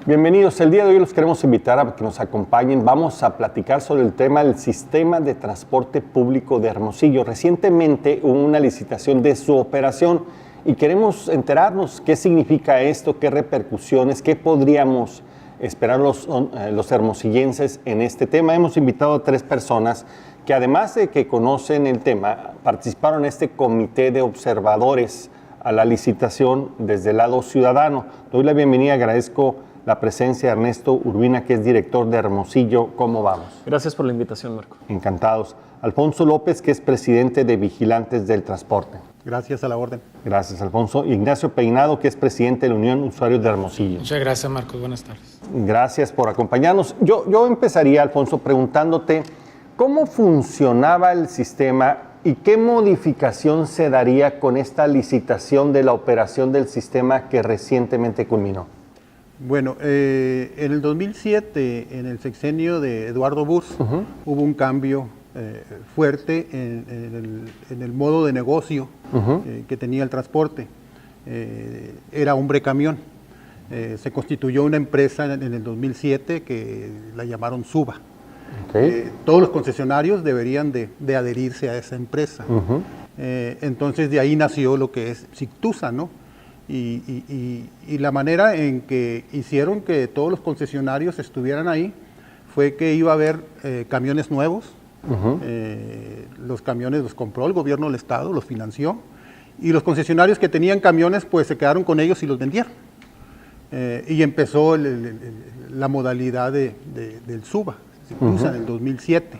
Bienvenidos. El día de hoy los queremos invitar a que nos acompañen. Vamos a platicar sobre el tema del sistema de transporte público de Hermosillo. Recientemente hubo una licitación de su operación y queremos enterarnos qué significa esto, qué repercusiones, qué podríamos esperar los hermosillenses en este tema. Hemos invitado a 3 personas que, además de que conocen el tema, participaron en este comité de observadores a la licitación desde el lado ciudadano. Doy la bienvenida, agradezco la presencia de Ernesto Urbina, que es director de Hermosillo. ¿Cómo vamos? Gracias por la invitación, Marco. Encantados. Alfonso López, que es presidente de Vigilantes del Transporte. Gracias, a la orden. Gracias, Alfonso. Ignacio Peinado, que es presidente de la Unión Usuarios de Hermosillo. Muchas gracias, Marcos. Buenas tardes. Gracias por acompañarnos. Yo empezaría, Alfonso, preguntándote cómo funcionaba el sistema y qué modificación se daría con esta licitación de la operación del sistema que recientemente culminó. Bueno, en el 2007, en el sexenio de Eduardo Burz, hubo un cambio fuerte en el modo de negocio que tenía el transporte. Era hombre camión. Se constituyó una empresa en el 2007 que la llamaron Suba. Okay. Todos los concesionarios deberían de adherirse a esa empresa. Entonces de ahí nació lo que es Sictusa, ¿no? Y la manera en que hicieron que todos los concesionarios estuvieran ahí fue que iba a haber camiones nuevos. Los camiones los compró el gobierno del estado, los financió, y los concesionarios que tenían camiones pues se quedaron con ellos y los vendieron. Y empezó la modalidad del Suba, Sictusa, en el 2007.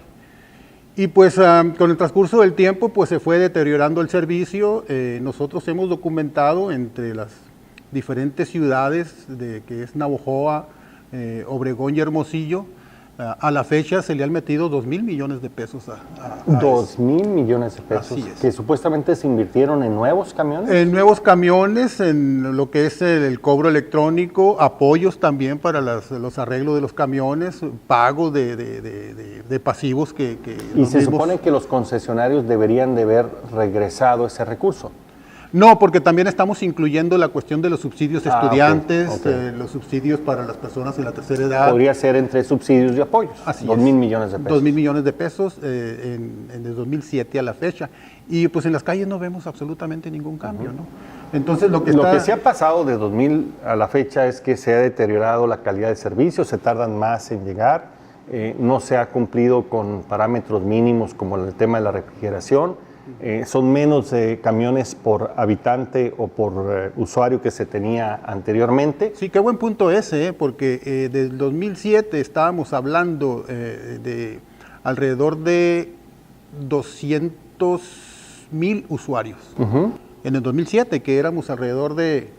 Y pues con el transcurso del tiempo pues se fue deteriorando el servicio. Nosotros hemos documentado entre las diferentes ciudades que es Navojoa, Obregón y Hermosillo. A la fecha se le han metido 2,000 millones de pesos a 2,000 millones de pesos, que supuestamente se invirtieron en nuevos camiones. En nuevos camiones, en lo que es el cobro electrónico, apoyos también para los arreglos de los camiones, pago de pasivos que y se supone que los concesionarios deberían de haber regresado ese recurso. No, porque también estamos incluyendo la cuestión de los subsidios estudiantes, los subsidios para las personas de la tercera edad. Podría ser entre subsidios y apoyos. Así 2,000 millones de pesos. 2,000 millones de pesos en el 2007 a la fecha. Y pues en las calles no vemos absolutamente ningún cambio, ¿no? Entonces lo que se ha pasado de 2000 a la fecha es que se ha deteriorado la calidad de servicio, se tardan más en llegar, no se ha cumplido con parámetros mínimos como el tema de la refrigeración. Son menos camiones por habitante o por usuario que se tenía anteriormente. Sí, qué buen punto ese, porque desde el 2007 estábamos hablando de alrededor de 200,000 usuarios. En el 2007, que éramos alrededor de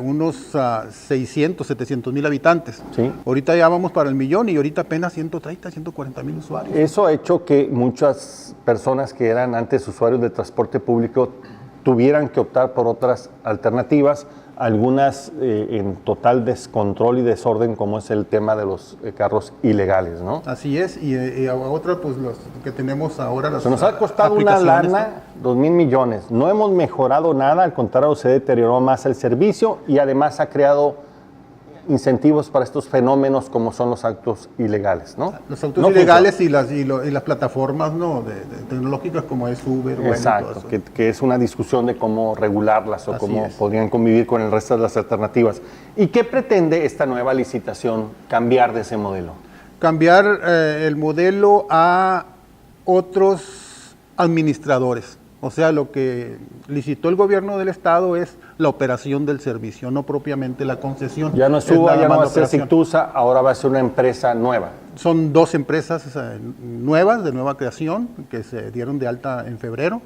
unos 600, 700,000 habitantes. Sí. Ahorita ya vamos para el millón y ahorita apenas 130, 140,000 usuarios. Eso ha hecho que muchas personas que eran antes usuarios de transporte público tuvieran que optar por otras alternativas, algunas en total descontrol y desorden, como es el tema de los carros ilegales, ¿no? Así es, y a otra, pues los que tenemos ahora... Se nos ha costado una lana, 2,000 millones. No hemos mejorado nada, al contrario, se deterioró más el servicio y además ha creado incentivos para estos fenómenos como son los autos ilegales, ¿no? Los autos ilegales y las plataformas, ¿no? de tecnológicas como es Uber. Exacto, bueno, que es una discusión de cómo regularlas o Así cómo es. podrían convivir con el resto de las alternativas. ¿Y qué pretende esta nueva licitación cambiar de ese modelo? Cambiar el modelo a otros administradores. O sea, lo que licitó el gobierno del estado es la operación del servicio, no propiamente la concesión. Ya no es Suba, ya no va a ser Sictusa, ahora va a ser una empresa nueva. Son 2 empresas nuevas, de nueva creación, que se dieron de alta en febrero.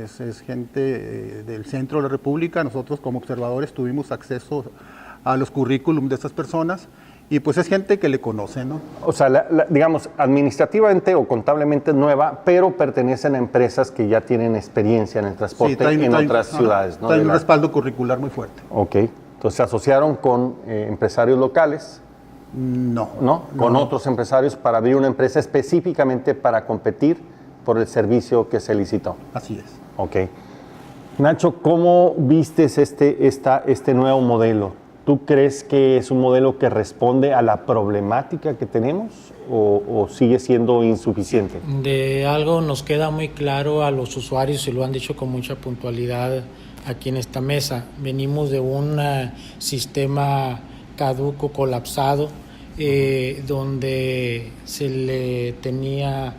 Es gente del centro de la República. Nosotros como observadores tuvimos acceso a los currículum de estas personas. Y pues es gente que le conoce, ¿no? O sea, digamos, administrativamente o contablemente nueva, pero pertenecen a empresas que ya tienen experiencia en el transporte en otras ciudades, ¿no? Traen un respaldo curricular muy fuerte. Ok. Entonces, ¿se asociaron con empresarios locales? No. ¿No? Con otros empresarios para abrir una empresa específicamente para competir por el servicio que se licitó. Así es. Ok. Nacho, ¿cómo vistes este nuevo modelo? ¿tú crees que es un modelo que responde a la problemática que tenemos o sigue siendo insuficiente? De algo nos queda muy claro a los usuarios y lo han dicho con mucha puntualidad aquí en esta mesa. Venimos de un sistema caduco, colapsado, donde se le tenía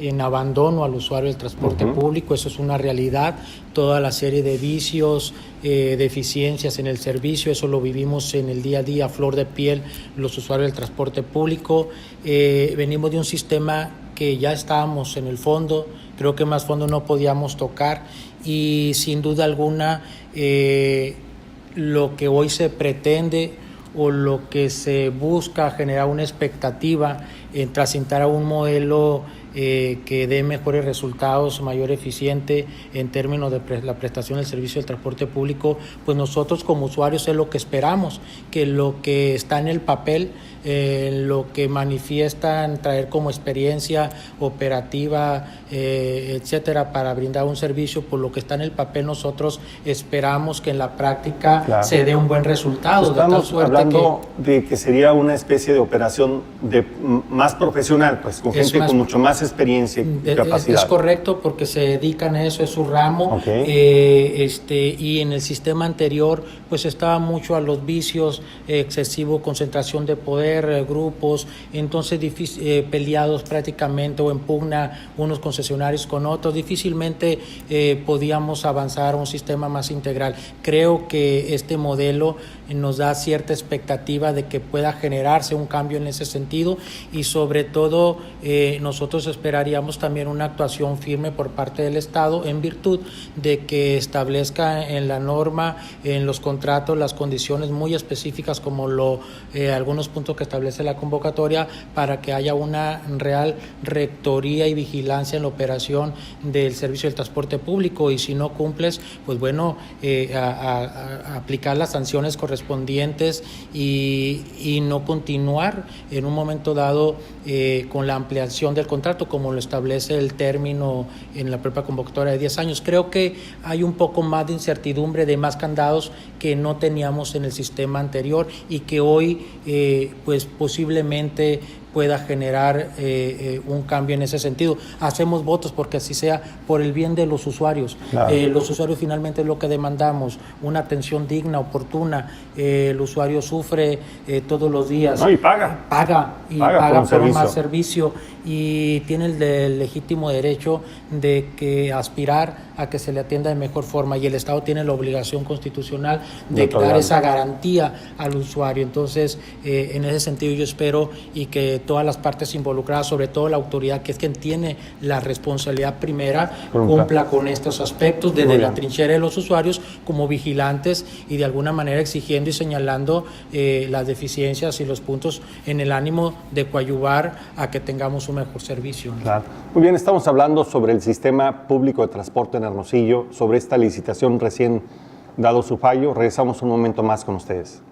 en abandono al usuario del transporte público. Eso es una realidad. Toda la serie de vicios, deficiencias en el servicio, eso lo vivimos en el día a día, a flor de piel, los usuarios del transporte público. Venimos de un sistema que ya estábamos en el fondo, creo que más fondo no podíamos tocar, y sin duda alguna lo que hoy se pretende o lo que se busca generar una expectativa en transitar a un modelo que dé mejores resultados, mayor eficiente en términos de la prestación del servicio del transporte público, pues nosotros como usuarios es lo que esperamos, que lo que está en el papel, lo que manifiestan traer como experiencia operativa, etcétera, para brindar un servicio, por lo que está en el papel nosotros esperamos que en la práctica se dé un buen resultado. Estamos hablando de que sería una especie de operación más profesional, pues con gente con mucho más experiencia y capacidad. Es correcto, porque se dedican a eso, es su ramo. Y en el sistema anterior pues estaba mucho a los vicios, excesivo concentración de poder, grupos, entonces peleados prácticamente o en pugna unos concesionarios con otros, difícilmente podíamos avanzar a un sistema más integral. Creo que este modelo nos da cierta expectativa de que pueda generarse un cambio en ese sentido, y sobre todo nosotros esperaríamos también una actuación firme por parte del Estado en virtud de que establezca en la norma, en los contratos, las condiciones muy específicas como algunos puntos que establece la convocatoria, para que haya una real rectoría y vigilancia en la operación del servicio del transporte público, y si no cumples, pues bueno, a aplicar las sanciones correspondientes y no continuar en un momento dado con la ampliación del contrato como lo establece el término en la propia convocatoria de 10 años. Creo que hay un poco más de incertidumbre, de más candados que no teníamos en el sistema anterior y que hoy pues posiblemente pueda generar un cambio en ese sentido. Hacemos votos porque así sea, por el bien de los usuarios. Claro. Los usuarios finalmente es lo que demandamos, una atención digna, oportuna. El usuario sufre todos los días. No, y paga. Paga por un más servicio, y tiene el legítimo derecho de que aspirar a que se le atienda de mejor forma, y el Estado tiene la obligación constitucional de dar esa garantía al usuario. Entonces, en ese sentido yo espero y que todas las partes involucradas, sobre todo la autoridad, que es quien tiene la responsabilidad primera, cumpla con estos aspectos desde la trinchera de los usuarios como vigilantes, y de alguna manera exigiendo y señalando las deficiencias y los puntos en el ánimo de coadyuvar a que tengamos un mejor servicio, ¿no? Claro. Muy bien, estamos hablando sobre el sistema público de transporte en Hermosillo, sobre esta licitación recién dado su fallo. Regresamos un momento más con ustedes.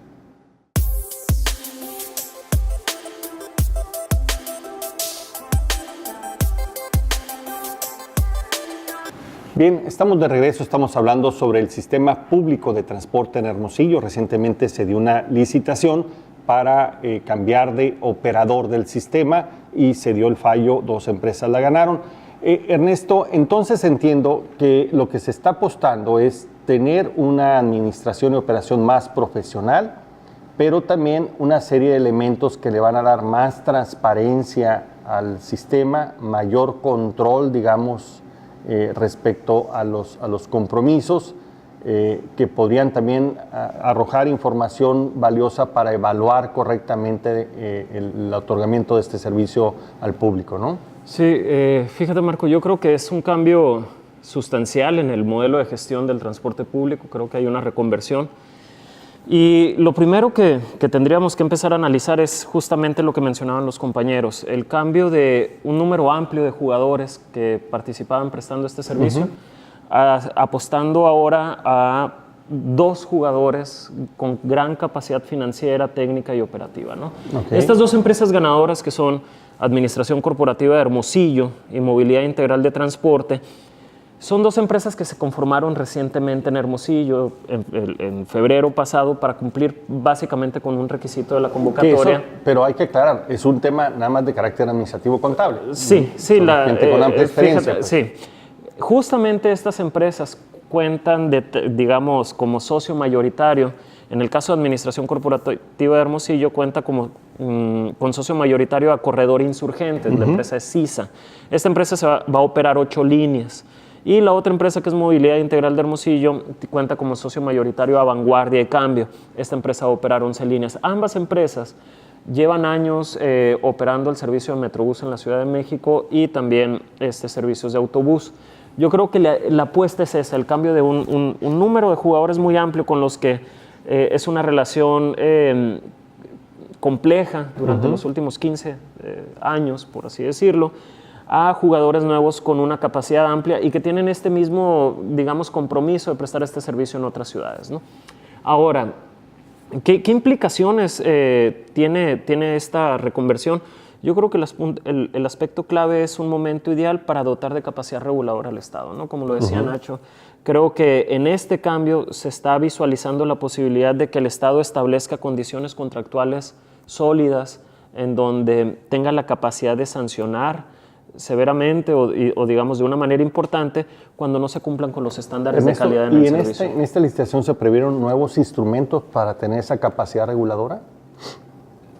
Bien, estamos de regreso, estamos hablando sobre el sistema público de transporte en Hermosillo. Recientemente se dio una licitación para cambiar de operador del sistema y se dio el fallo, 2 empresas la ganaron. Ernesto, entonces entiendo que lo que se está apostando es tener una administración y operación más profesional, pero también una serie de elementos que le van a dar más transparencia al sistema, mayor control, digamos, respecto a los compromisos, que podrían también arrojar información valiosa para evaluar correctamente el otorgamiento de este servicio al público, ¿no? Sí, fíjate, Marco, yo creo que es un cambio sustancial en el modelo de gestión del transporte público. Creo que hay una reconversión. Y lo primero que tendríamos que empezar a analizar es justamente lo que mencionaban los compañeros, el cambio de un número amplio de jugadores que participaban prestando este servicio, apostando ahora a 2 jugadores con gran capacidad financiera, técnica y operativa, ¿no? Estas 2 empresas ganadoras, que son Administración Corporativa de Hermosillo y Movilidad Integral de Transporte, Son dos empresas que se conformaron recientemente en Hermosillo en febrero pasado para cumplir básicamente con un requisito de la convocatoria. Pero hay que aclarar, es un tema nada más de carácter administrativo contable. Sí, sí. Gente con amplia experiencia. Fíjate, sí. Justamente estas empresas cuentan, digamos, como socio mayoritario. En el caso de Administración Corporativa de Hermosillo, cuenta con socio mayoritario a Corredor Insurgentes, la empresa es CISA. Esta empresa va a operar 8 líneas. Y la otra empresa, que es Movilidad Integral de Hermosillo, cuenta como socio mayoritario a Vanguardia y Cambio. Esta empresa va a operar 11 líneas. Ambas empresas llevan años operando el servicio de Metrobús en la Ciudad de México y también servicios de autobús. Yo creo que la apuesta es esa, el cambio de un número de jugadores muy amplio con los que es una relación compleja durante los últimos 15 años, por así decirlo, a jugadores nuevos con una capacidad amplia y que tienen este mismo, digamos, compromiso de prestar este servicio en otras ciudades, ¿no? Ahora, ¿qué implicaciones tiene esta reconversión? Yo creo que el aspecto clave es un momento ideal para dotar de capacidad reguladora al Estado, ¿no? Como lo decía Nacho, creo que en este cambio se está visualizando la posibilidad de que el Estado establezca condiciones contractuales sólidas en donde tenga la capacidad de sancionar severamente o digamos de una manera importante cuando no se cumplan con los estándares de calidad en el servicio. ¿En esta licitación se previeron nuevos instrumentos para tener esa capacidad reguladora?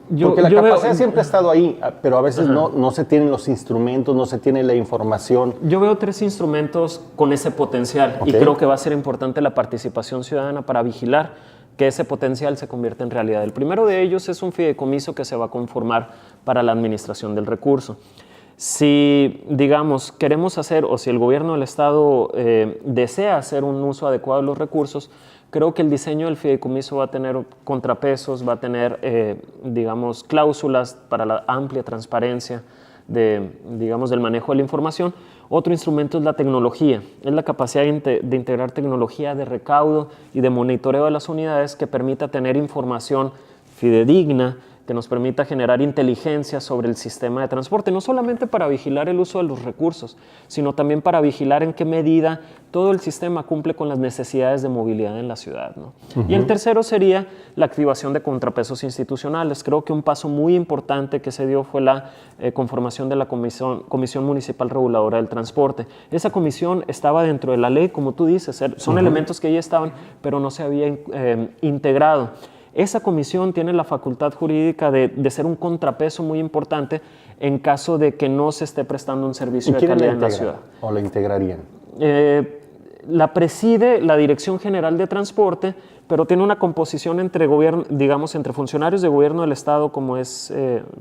Porque la capacidad siempre ha estado ahí, pero a veces no se tienen los instrumentos, no se tiene la información. Yo veo 3 instrumentos con ese potencial y creo que va a ser importante la participación ciudadana para vigilar que ese potencial se convierta en realidad. El primero de ellos es un fideicomiso que se va a conformar para la administración del recurso. Si, digamos, queremos hacer, o si el gobierno del Estado desea hacer un uso adecuado de los recursos, creo que el diseño del fideicomiso va a tener contrapesos, va a tener, digamos, cláusulas para la amplia transparencia del manejo de la información. Otro instrumento es la tecnología, es la capacidad de integrar tecnología de recaudo y de monitoreo de las unidades que permita tener información fidedigna, que nos permita generar inteligencia sobre el sistema de transporte, no solamente para vigilar el uso de los recursos, sino también para vigilar en qué medida todo el sistema cumple con las necesidades de movilidad en la ciudad, ¿no? Y el tercero sería la activación de contrapesos institucionales. Creo que un paso muy importante que se dio fue la conformación de la Comisión Municipal Reguladora del Transporte. Esa comisión estaba dentro de la ley, como tú dices, son elementos que ya estaban, pero no se había integrado. Esa comisión tiene la facultad jurídica de ser un contrapeso muy importante en caso de que no se esté prestando un servicio de calidad en la ciudad. ¿O la integrarían? La preside la Dirección General de Transporte, pero tiene una composición entre funcionarios de gobierno del Estado, como es,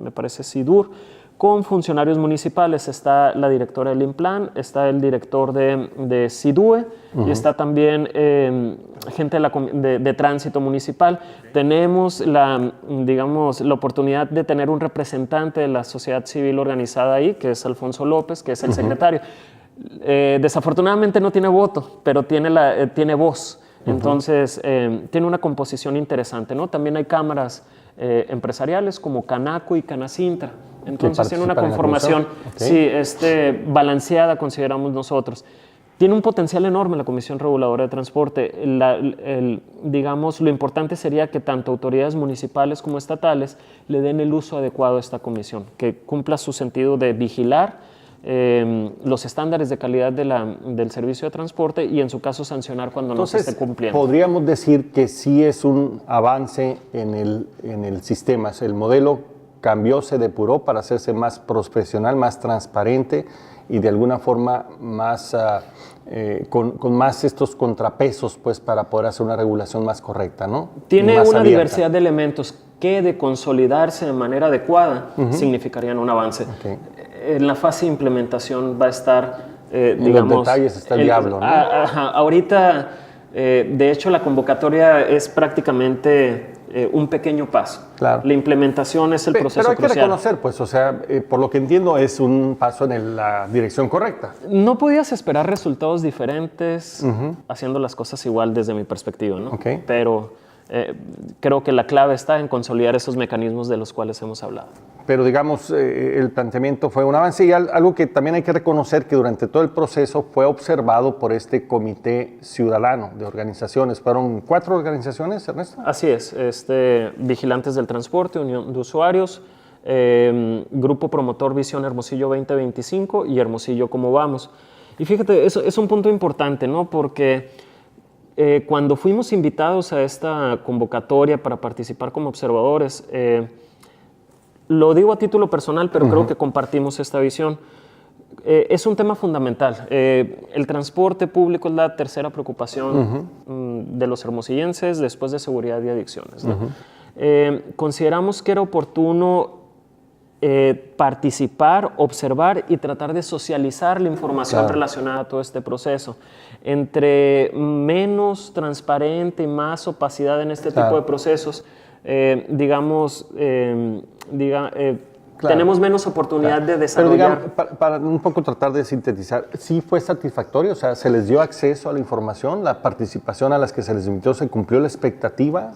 me parece, SIDUR, con funcionarios municipales. Está la directora del INPLAN, está el director de SIDUE y está también gente de tránsito municipal. Tenemos la oportunidad de tener un representante de la sociedad civil organizada ahí, que es Alfonso López, que es el secretario. Desafortunadamente no tiene voto, pero tiene voz. Entonces, tiene una composición interesante, ¿no? También hay empresariales como Canaco y Canacintra. Entonces tiene una conformación balanceada, consideramos nosotros. Tiene un potencial enorme la Comisión Reguladora de Transporte. Lo importante sería que tanto autoridades municipales como estatales le den el uso adecuado a esta comisión, que cumpla su sentido de vigilar los estándares de calidad del servicio de transporte y en su caso sancionar cuando no se esté cumpliendo. Podríamos decir que sí es un avance en el sistema. El modelo cambió, se depuró para hacerse más profesional, más transparente y de alguna forma más con más estos contrapesos, pues, para poder hacer una regulación más correcta, ¿no? Tiene más una abierta. Diversidad de elementos que, de consolidarse de manera adecuada, significarían un avance. En la fase de implementación va a estar, en los detalles está el diablo, ¿no? Ahorita, de hecho, la convocatoria es prácticamente un pequeño paso. Claro. La implementación es el proceso crucial. Pero hay que reconocer, pues, o sea, por lo que entiendo, es un paso en la dirección correcta. No podías esperar resultados diferentes haciendo las cosas igual desde mi perspectiva, ¿no? Okay. Pero creo que la clave está en consolidar esos mecanismos de los cuales hemos hablado. Pero digamos, el planteamiento fue un avance y algo que también hay que reconocer que durante todo el proceso fue observado por este comité ciudadano de organizaciones. ¿Fueron 4 organizaciones, Ernesto? Así es, Vigilantes del Transporte, Unión de Usuarios, Grupo Promotor Visión Hermosillo 2025 y Hermosillo Cómo Vamos. Y fíjate, eso es un punto importante, ¿no? Porque cuando fuimos invitados a esta convocatoria para participar como observadores, lo digo a título personal, pero creo que compartimos esta visión. Es un tema fundamental. El transporte público es la tercera preocupación de los hermosillenses después de seguridad y adicciones, ¿no? Consideramos que era oportuno participar, observar y tratar de socializar la información relacionada a todo este proceso. Entre menos transparente y más opacidad en este tipo de procesos, tenemos menos oportunidad de desarrollar. Pero digamos, para un poco tratar de sintetizar, ¿sí fue satisfactorio? O sea, ¿se les dio acceso a la información? ¿La participación a las que se les invitó se cumplió la expectativa?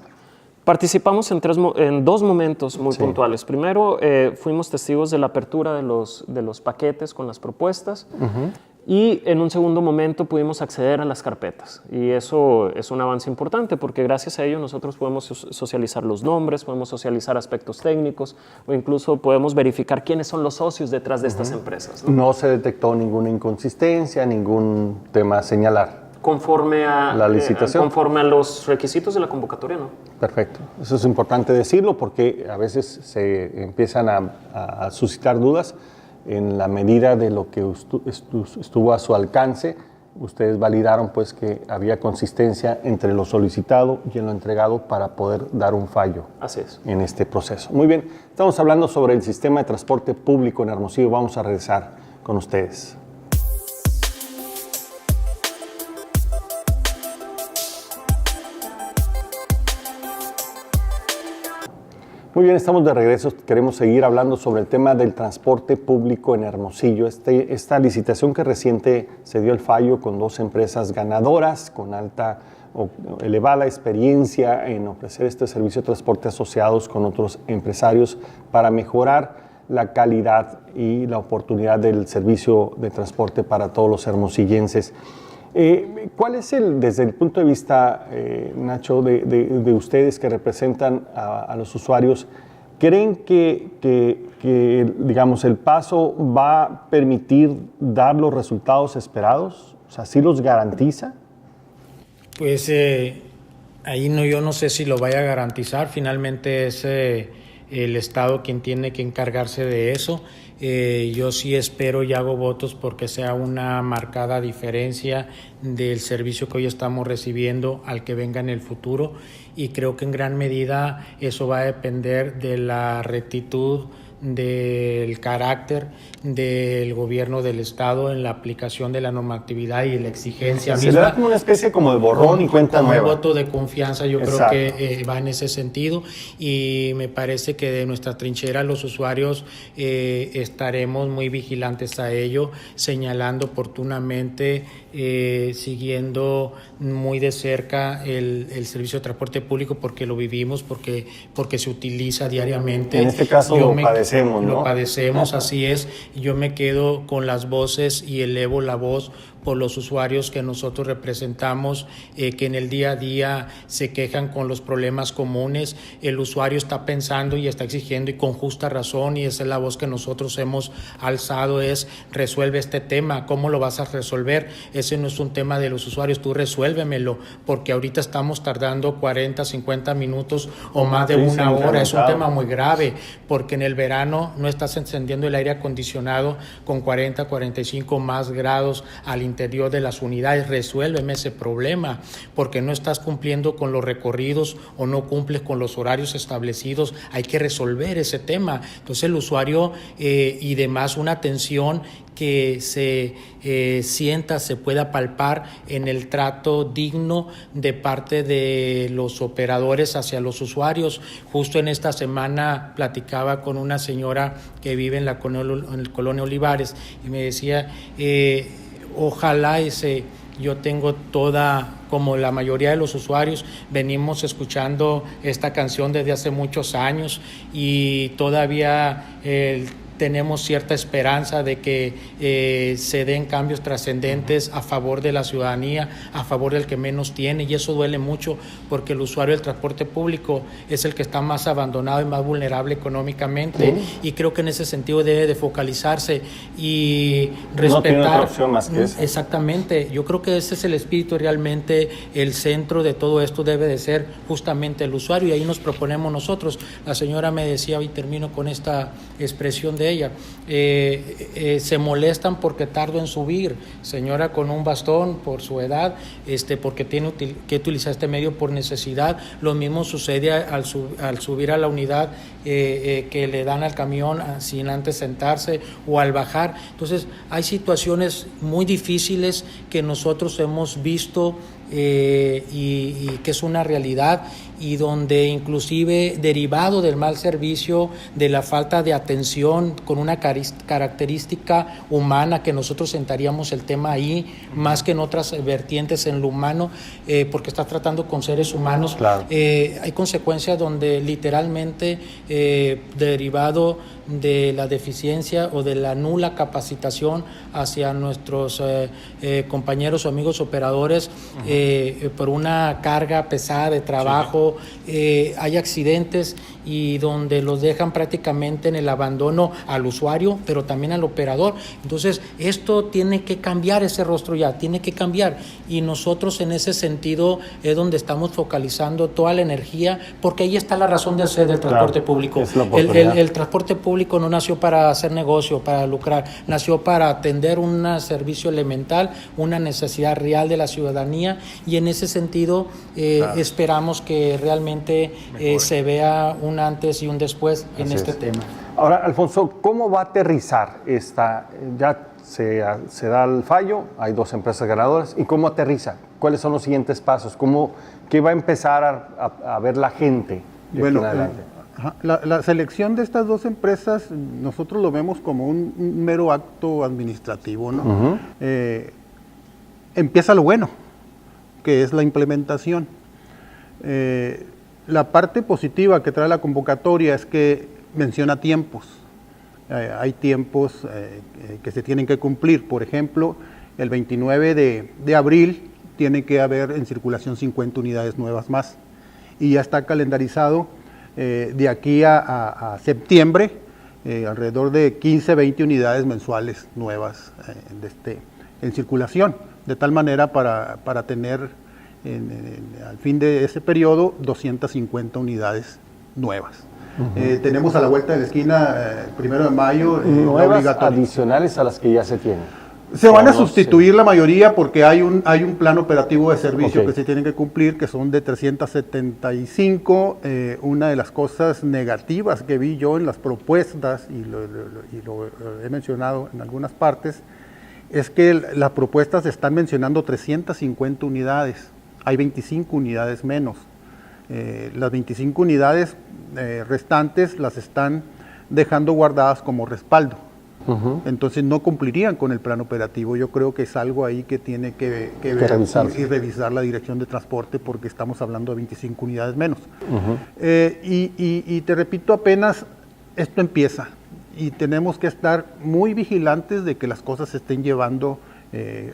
Participamos en 2 momentos muy puntuales. Primero, fuimos testigos de la apertura de los paquetes con las propuestas. Y en un segundo momento pudimos acceder a las carpetas y eso es un avance importante porque gracias a ello nosotros podemos socializar los nombres, podemos socializar aspectos técnicos o incluso podemos verificar quiénes son los socios detrás de estas empresas, ¿no? No se detectó ninguna inconsistencia, ningún tema a señalar. Conforme a la licitación. Conforme a los requisitos de la convocatoria, ¿no? Perfecto. Eso es importante decirlo porque a veces se empiezan a suscitar dudas. En la medida de lo que estuvo a su alcance, ustedes validaron pues que había consistencia entre lo solicitado y en lo entregado para poder dar un fallo. Así es. En este proceso. Muy bien, estamos hablando sobre el sistema de transporte público en Hermosillo. Vamos a regresar con ustedes. Muy bien, estamos de regreso. Queremos seguir hablando sobre el tema del transporte público en Hermosillo. Esta licitación que reciente se dio el fallo con 2 empresas ganadoras con alta o elevada experiencia en ofrecer este servicio de transporte asociados con otros empresarios para mejorar la calidad y la oportunidad del servicio de transporte para todos los hermosillenses. ¿Cuál es desde el punto de vista, Nacho, de ustedes que representan a los usuarios, creen que, digamos, el paso va a permitir dar los resultados esperados? O sea, ¿sí los garantiza? Pues ahí yo no sé si lo vaya a garantizar. Finalmente es el Estado quien tiene que encargarse de eso. Yo sí espero y hago votos porque sea una marcada diferencia del servicio que hoy estamos recibiendo al que venga en el futuro, y creo que en gran medida eso va a depender de la rectitud, del carácter del gobierno del Estado en la aplicación de la normatividad y la exigencia Se misma. le da como una especie como de borrón y cuenta como nueva. Un voto de confianza, yo Exacto. creo que va en ese sentido, y me parece que de nuestra trinchera los usuarios estaremos muy vigilantes a ello, señalando oportunamente, siguiendo muy de cerca el servicio de transporte público porque lo vivimos, porque se utiliza diariamente. En este caso lo padecemos, ¿no? Lo padecemos, así es. Yo me quedo con las voces y elevo la voz por los usuarios que nosotros representamos, que en el día a día se quejan con los problemas comunes. El usuario está pensando y está exigiendo, y con justa razón, y esa es la voz que nosotros hemos alzado, es: resuelve este tema. ¿Cómo lo vas a resolver? Ese no es un tema de los usuarios, tú resuélvemelo, porque ahorita estamos tardando 40, 50 minutos o más de una hora. Es un tema muy grave, porque en el verano no estás encendiendo el aire acondicionado con 40, 45 más grados al interior de las unidades. Resuélveme ese problema, porque no estás cumpliendo con los recorridos o no cumples con los horarios establecidos. Hay que resolver ese tema. Entonces el usuario y demás, una atención que se sienta, se pueda palpar en el trato digno de parte de los operadores hacia los usuarios. Justo en esta semana platicaba con una señora que vive en la colonia Olivares y me decía, ojalá yo tengo toda como la mayoría de los usuarios, venimos escuchando esta canción desde hace muchos años y todavía tenemos cierta esperanza de que se den cambios trascendentes a favor de la ciudadanía, a favor del que menos tiene, y eso duele mucho porque el usuario del transporte público es el que está más abandonado y más vulnerable económicamente, y creo que en ese sentido debe de focalizarse y respetar. No tiene otra opción más que esa. Exactamente, yo creo que ese es el espíritu realmente, el centro de todo esto debe de ser justamente el usuario, y ahí nos proponemos nosotros. La señora me decía, y termino con esta expresión de ella, se molestan porque tardo en subir, señora con un bastón por su edad, porque tiene que utilizar este medio por necesidad. Lo mismo sucede al subir a la unidad que le dan al camión sin antes sentarse, o al bajar. Entonces hay situaciones muy difíciles que nosotros hemos visto y que es una realidad, y donde inclusive derivado del mal servicio, de la falta de atención con una característica humana, que nosotros sentaríamos el tema ahí más que en otras vertientes en lo humano, porque está tratando con seres humanos. Claro. Hay consecuencias donde literalmente derivado de la deficiencia o de la nula capacitación hacia nuestros compañeros o amigos operadores, por una carga pesada de trabajo, hay accidentes y donde los dejan prácticamente en el abandono al usuario, pero también al operador. Entonces, esto tiene que cambiar, ese rostro ya tiene que cambiar, y nosotros en ese sentido es donde estamos focalizando toda la energía, porque ahí está la razón de ser del transporte público. El transporte público no nació para hacer negocio, para lucrar, nació para atender un servicio elemental, una necesidad real de la ciudadanía, y en ese sentido esperamos que realmente se vea un antes y un después en este tema. Ahora, Alfonso, ¿cómo va a aterrizar esta? Ya se da el fallo, hay 2 empresas ganadoras, ¿y cómo aterriza? ¿Cuáles son los siguientes pasos? ¿Qué va a empezar a ver la gente de aquí en adelante? La selección de estas 2 empresas nosotros lo vemos como un mero acto administrativo, ¿no? Empieza lo bueno, que es la implementación. La parte positiva que trae la convocatoria es que menciona tiempos. Hay tiempos que se tienen que cumplir. Por ejemplo, el 29 de abril tiene que haber en circulación 50 unidades nuevas más. Y ya está calendarizado de aquí a septiembre, alrededor de 15, 20 unidades mensuales nuevas en circulación. De tal manera para tener al fin de ese periodo 250 unidades nuevas. Tenemos a la vuelta de la esquina, el 1 de mayo, nuevas adicionales a las que ya se tienen. Se van a sustituir la mayoría porque hay un plan operativo de servicio que se tienen que cumplir, que son de 375. Una de las cosas negativas que vi yo en las propuestas, y lo he mencionado en algunas partes, es que las propuestas están mencionando 350 unidades. Hay 25 unidades menos. Las 25 unidades restantes las están dejando guardadas como respaldo. Entonces no cumplirían con el plan operativo. Yo creo que es algo ahí que tiene que ver y revisar la Dirección de Transporte, porque estamos hablando de 25 unidades menos. Y te repito, apenas esto empieza y tenemos que estar muy vigilantes de que las cosas se estén llevando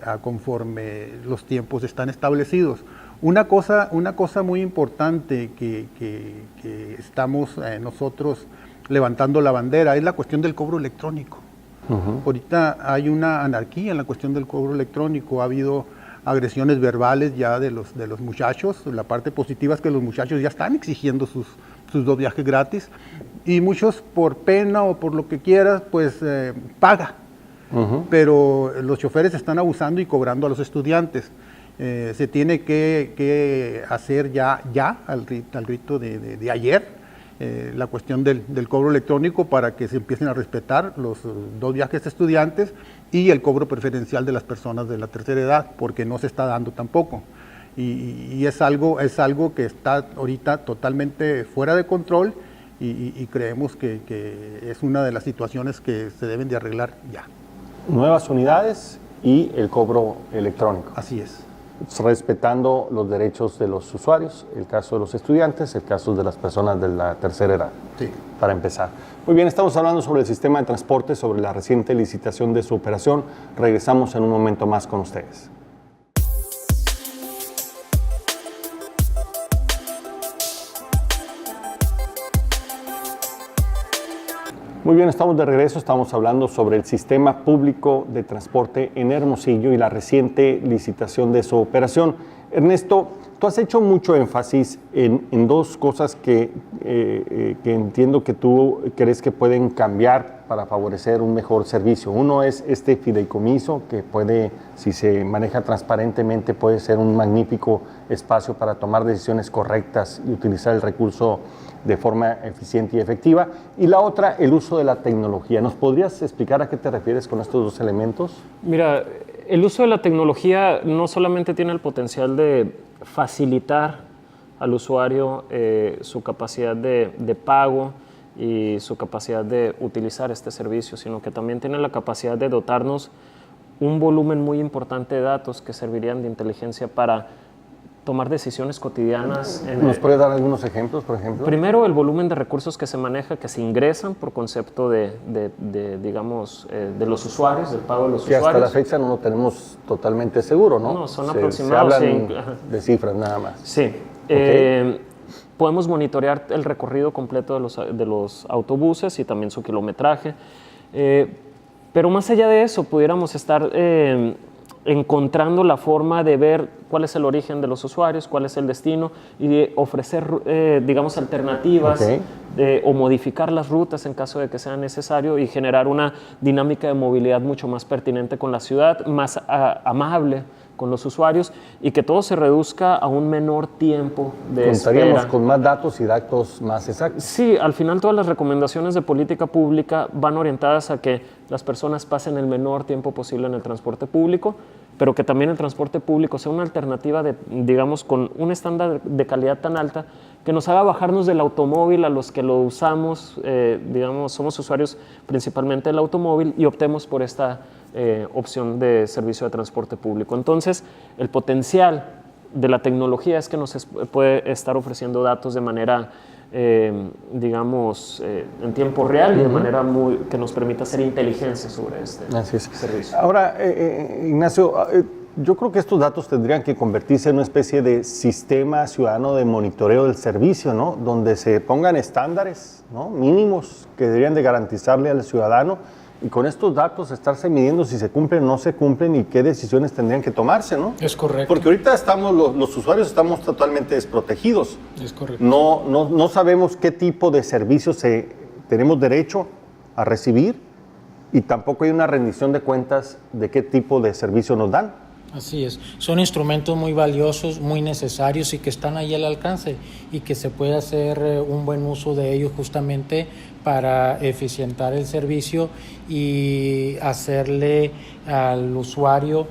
a conforme los tiempos están establecidos. Una cosa muy importante que estamos nosotros levantando la bandera es la cuestión del cobro electrónico. Ahorita hay una anarquía en la cuestión del cobro electrónico. Ha habido agresiones verbales ya de los muchachos. La parte positiva es que los muchachos ya están exigiendo sus 2 viajes gratis, y muchos por pena o por lo que quieras, pues paga. Pero los choferes están abusando y cobrando a los estudiantes. Se tiene que hacer ya al rito de ayer la cuestión del cobro electrónico, para que se empiecen a respetar los 2 viajes de estudiantes y el cobro preferencial de las personas de la tercera edad, porque no se está dando tampoco. Y es algo que está ahorita totalmente fuera de control, y creemos que es una de las situaciones que se deben de arreglar ya. Nuevas unidades y el cobro electrónico. Así es. respetando los derechos de los usuarios, el caso de los estudiantes, el caso de las personas de la tercera edad, Sí. para empezar. Muy bien, estamos hablando sobre el sistema de transporte, sobre la reciente licitación de su operación. Regresamos en un momento más con ustedes. Muy bien, estamos de regreso, estamos hablando sobre el sistema público de transporte en Hermosillo y la reciente licitación de su operación. Ernesto, tú has hecho mucho énfasis en dos cosas que entiendo que tú crees que pueden cambiar para favorecer un mejor servicio. Uno es este fideicomiso que puede, si se maneja transparentemente, puede ser un magnífico espacio para tomar decisiones correctas y utilizar el recurso de forma eficiente y efectiva. Y la otra, el uso de la tecnología. ¿Nos podrías explicar a qué te refieres con estos dos elementos? Mira, el uso de la tecnología no solamente tiene el potencial de facilitar al usuario su capacidad de pago y su capacidad de utilizar este servicio, sino que también tiene la capacidad de dotarnos un volumen muy importante de datos que servirían de inteligencia para tomar decisiones cotidianas. ¿Nos puede dar algunos ejemplos, por ejemplo? Primero, el volumen de recursos que se maneja, que se ingresan por concepto de los usuarios, del pago de los usuarios. Hasta la fecha no lo tenemos totalmente seguro, ¿no? No, son aproximados. Se hablan de cifras nada más. Sí. Okay. Podemos monitorear el recorrido completo de los autobuses y también su kilometraje. Pero más allá de eso, pudiéramos estar encontrando la forma de ver cuál es el origen de los usuarios, cuál es el destino y de ofrecer, digamos, alternativas o modificar las rutas en caso de que sea necesario y generar una dinámica de movilidad mucho más pertinente con la ciudad, más amable con los usuarios y que todo se reduzca a un menor tiempo de Contaríamos espera. con más datos y datos más exactos. Sí, al final todas las recomendaciones de política pública van orientadas a que las personas pasen el menor tiempo posible en el transporte público, pero que también el transporte público sea una alternativa digamos, con un estándar de calidad tan alta que nos haga bajarnos del automóvil a los que lo usamos, digamos, somos usuarios principalmente del automóvil y optemos por esta opción de servicio de transporte público. Entonces, el potencial de la tecnología es que nos puede estar ofreciendo datos de manera, digamos, en tiempo real y de manera que nos permita hacer inteligencia sobre este servicio. Ahora, Ignacio, yo creo que estos datos tendrían que convertirse en una especie de sistema ciudadano de monitoreo del servicio, ¿no? Donde se pongan estándares, ¿no?, mínimos que deberían de garantizarle al ciudadano y con estos datos estarse midiendo si se cumplen o no se cumplen y qué decisiones tendrían que tomarse, ¿no? Es correcto. Porque ahorita los usuarios estamos totalmente desprotegidos. Es correcto. No sabemos qué tipo de servicios tenemos derecho a recibir y tampoco hay una rendición de cuentas de qué tipo de servicio nos dan. Así es, son instrumentos muy valiosos, muy necesarios y que están ahí al alcance y que se puede hacer un buen uso de ellos justamente para eficientar el servicio y hacerle al usuario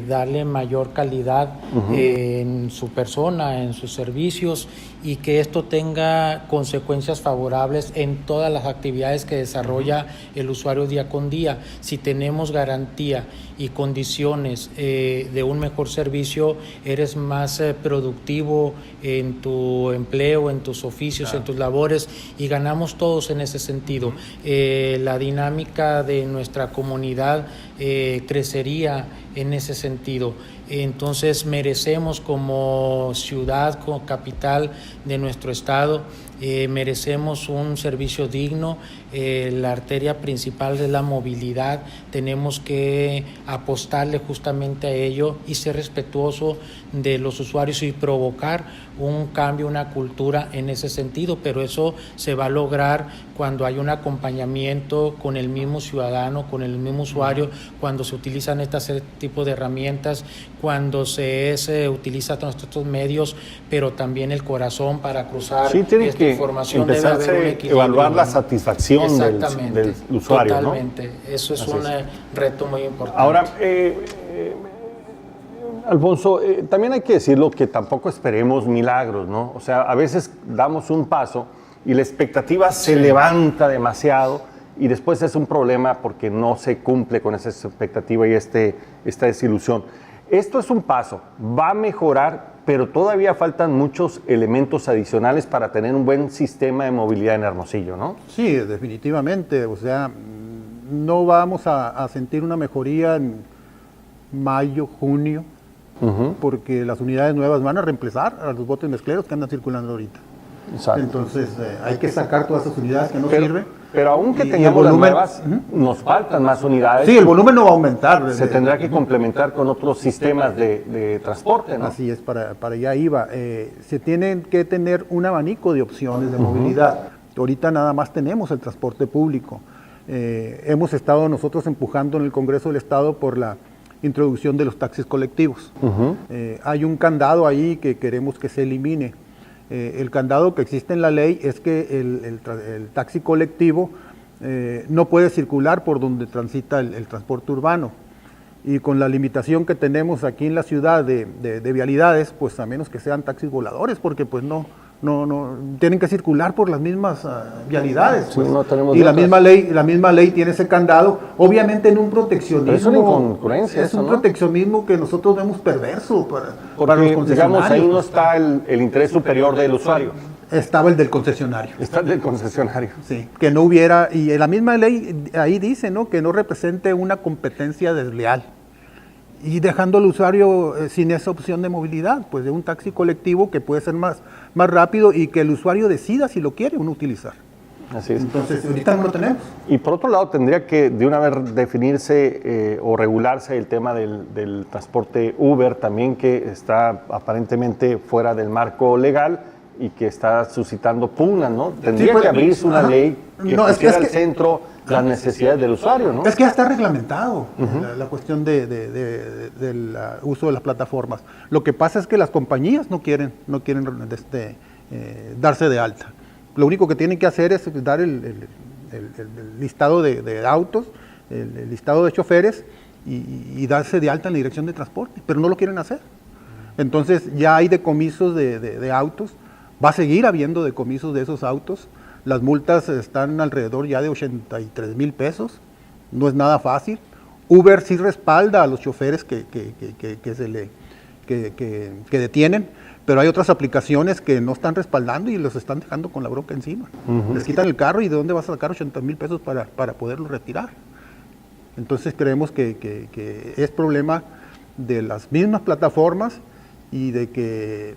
darle mayor calidad en su persona, en sus servicios y que esto tenga consecuencias favorables en todas las actividades que desarrolla el usuario día con día. Si tenemos garantía y condiciones de un mejor servicio, eres más productivo en tu empleo, en tus oficios, en tus labores y ganamos todos en ese sentido. La dinámica de nuestra comunidad crecería en ese sentido. Entonces merecemos como ciudad, como capital de nuestro estado, merecemos un servicio digno. La arteria principal es la movilidad, tenemos que apostarle justamente a ello y ser respetuoso de los usuarios y provocar un cambio, una cultura en ese sentido, pero eso se va a lograr cuando hay un acompañamiento con el mismo ciudadano, con el mismo usuario, cuando se utilizan este tipo de herramientas, cuando se utiliza todos estos medios, pero también el corazón para cruzar esta información. Debe haber un equilibrio, evaluar la satisfacción del usuario. Totalmente, ¿no? Eso es un reto muy importante. Ahora, Alfonso, también hay que decirlo que tampoco esperemos milagros, ¿no? O sea, a veces damos un paso y la expectativa se levanta demasiado y después es un problema porque no se cumple con esa expectativa y esta desilusión. Esto es un paso, va a mejorar, pero todavía faltan muchos elementos adicionales para tener un buen sistema de movilidad en Hermosillo, ¿no? Sí, definitivamente. O sea, no vamos a sentir una mejoría en mayo, junio, porque las unidades nuevas van a reemplazar a los botes mezcleros que andan circulando ahorita. Exacto. Entonces hay que sacar todas esas unidades que no sirven. Pero aunque Y tengamos el volumen, las nuevas, nos faltan más unidades. Sí, el volumen no va a aumentar. Se tendrá que complementar con otros sistemas de transporte, ¿no? Así es, para allá iba. Se tienen que tener un abanico de opciones de movilidad. Ahorita nada más tenemos el transporte público. Hemos estado nosotros empujando en el Congreso del Estado por la introducción de los taxis colectivos. Hay un candado ahí que queremos que se elimine. El candado que existe en la ley es que el taxi colectivo no puede circular por donde transita el transporte urbano. Y con la limitación que tenemos aquí en la ciudad de vialidades, pues a menos que sean taxis voladores, porque pues no tienen que circular por las mismas vialidades. Pues. Sí, no tenemos y la misma ley tiene ese candado, obviamente en un proteccionismo. Pero es una incongruencia es eso, un ¿no? proteccionismo que nosotros vemos perverso para los Porque, concesionarios. digamos, ahí no está el interés superior del usuario. Estaba el del concesionario. Está el del concesionario. Sí, que no hubiera, y en la misma ley ahí dice, ¿no?, que no represente una competencia desleal. Y dejando al usuario sin esa opción de movilidad, pues de un taxi colectivo que puede ser más rápido y que el usuario decida si lo quiere o no utilizar. Así es. Entonces, ahorita no lo tenemos. Y por otro lado, tendría que de una vez definirse o regularse el tema del transporte Uber también, que está aparentemente fuera del marco legal y que está suscitando pugnas, ¿no? Tendría pues, que abrirse una ley que no, pusiera es que al centro las necesidades del usuario, ¿no? Es que ya está reglamentado la cuestión del uso de las plataformas. Lo que pasa es que las compañías no quieren darse de alta. Lo único que tienen que hacer es dar el listado de autos, el listado de choferes y darse de alta en la dirección de transporte, pero no lo quieren hacer. Entonces ya hay decomisos de autos, va a seguir habiendo decomisos de esos autos. Las multas están alrededor ya de 83,000 pesos, no es nada fácil. Uber sí respalda a los choferes que detienen, pero hay otras aplicaciones que no están respaldando y los están dejando con la bronca encima. Les quitan el carro y ¿de dónde vas a sacar 80,000 pesos para poderlo retirar? Entonces creemos que es problema de las mismas plataformas y de que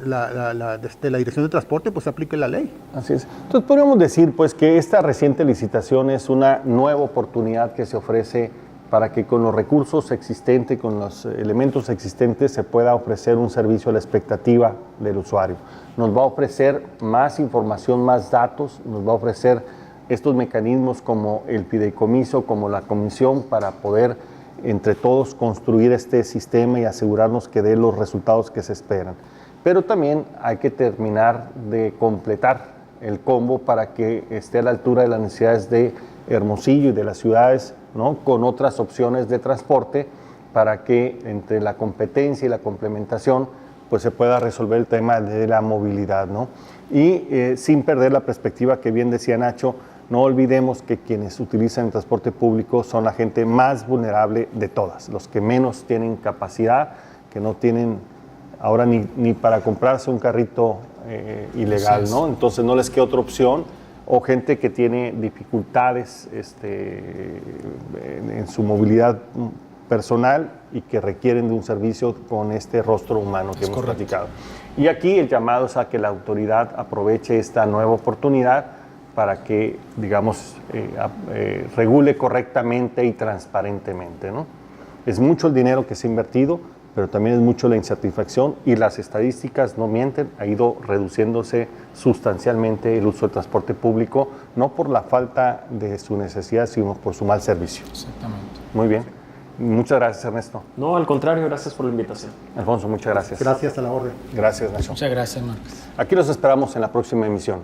la Dirección de Transporte pues aplique la ley. Así es. Entonces podríamos decir pues que esta reciente licitación es una nueva oportunidad que se ofrece para que con los recursos existentes, con los elementos existentes se pueda ofrecer un servicio a la expectativa del usuario. Nos va a ofrecer más información, más datos, nos va a ofrecer estos mecanismos como el fideicomiso, como la comisión para poder entre todos construir este sistema y asegurarnos que dé los resultados que se esperan. Pero también hay que terminar de completar el combo para que esté a la altura de las necesidades de Hermosillo y de las ciudades, ¿no?, con otras opciones de transporte para que entre la competencia y la complementación pues se pueda resolver el tema de la movilidad, ¿no? Y sin perder la perspectiva que bien decía Nacho, no olvidemos que quienes utilizan el transporte público son la gente más vulnerable de todas, los que menos tienen capacidad, que no tienen ahora ni para comprarse un carrito ilegal, ¿no? Entonces no les queda otra opción, o gente que tiene dificultades en su movilidad personal y que requieren de un servicio con este rostro humano que hemos platicado. Y aquí el llamado es a que la autoridad aproveche esta nueva oportunidad para que, digamos, regule correctamente y transparentemente, ¿no? Es mucho el dinero que se ha invertido, pero también es mucho la insatisfacción y las estadísticas no mienten, ha ido reduciéndose sustancialmente el uso del transporte público, no por la falta de su necesidad, sino por su mal servicio. Exactamente. Muy bien. Muchas gracias, Ernesto. No, al contrario, gracias por la invitación. Alfonso, muchas gracias. Gracias a la orden. Gracias, Nacho. Muchas gracias, Marcos. Aquí los esperamos en la próxima emisión.